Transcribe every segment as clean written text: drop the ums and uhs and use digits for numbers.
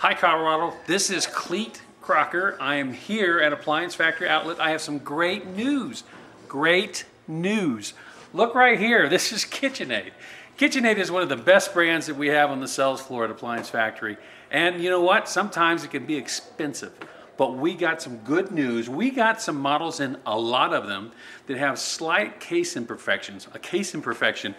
Hi Colorado, this is Cleet Crocker. I am here at Appliance Factory Outlet. I have some great news. Great news. Look right here, this is KitchenAid. KitchenAid is one of the best brands that we have on the sales floor at Appliance Factory. And you know what? Sometimes it can be expensive. But we got some good news. We got some models in, a lot of them, that have slight case imperfections. A case imperfection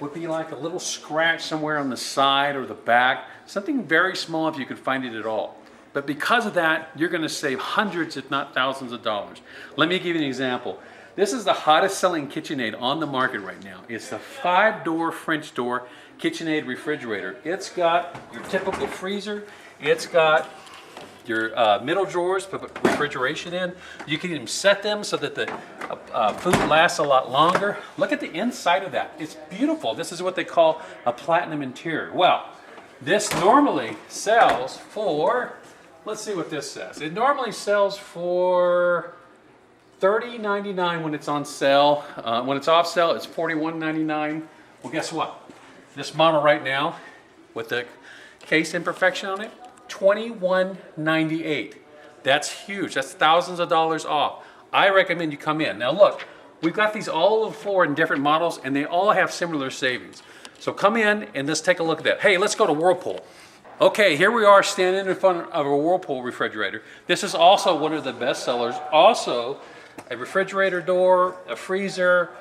would be like a little scratch somewhere on the side or the back, something very small if you could find it at all. But because of that, you're going to save hundreds, if not thousands of dollars. Let me give you an example. This is the hottest selling KitchenAid on the market right now. It's the 5-door French door KitchenAid refrigerator. It's got your typical freezer. It's got your middle drawers, put refrigeration in. You can even set them so that the food lasts a lot longer. Look at the inside of that. It's beautiful. This is what they call a platinum interior. Well, this normally sells for, let's see what this says. It normally sells for $30.99 when it's on sale. When it's off sale, it's $41.99. Well, guess what? This model right now, with the case imperfection on it, $21.98. That's huge. That's thousands of dollars off. I recommend you come in. Now look, we've got these all over the floor in different models, and they all have similar savings. So come in and let's take a look at that. Hey, let's go to Whirlpool. Okay, here we are standing in front of a Whirlpool refrigerator. This is also one of the best sellers. Also, a refrigerator door, a freezer.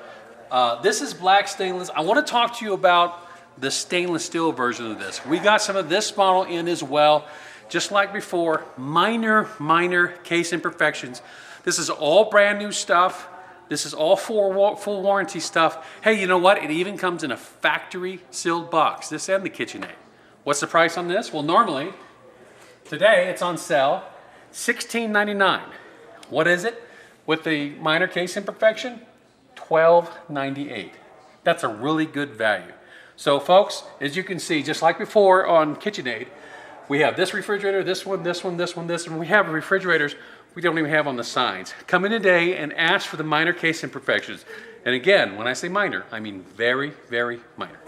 This is black stainless. I want to talk to you about the stainless steel version of this. We got some of this model in as well. Just like before, minor case imperfections. This is all brand new stuff. This is all full warranty stuff. Hey, you know what? It even comes in a factory sealed box, this and the KitchenAid. What's the price on this? Well, normally, today it's on sale, $16.99. What is it with the minor case imperfection? $12.98. That's a really good value. So folks, as you can see, just like before on KitchenAid, we have this refrigerator, this one, this one, this one, this one. We have refrigerators we don't even have on the sides. Come in today and ask for the minor case imperfections. And again, when I say minor, I mean very, very minor.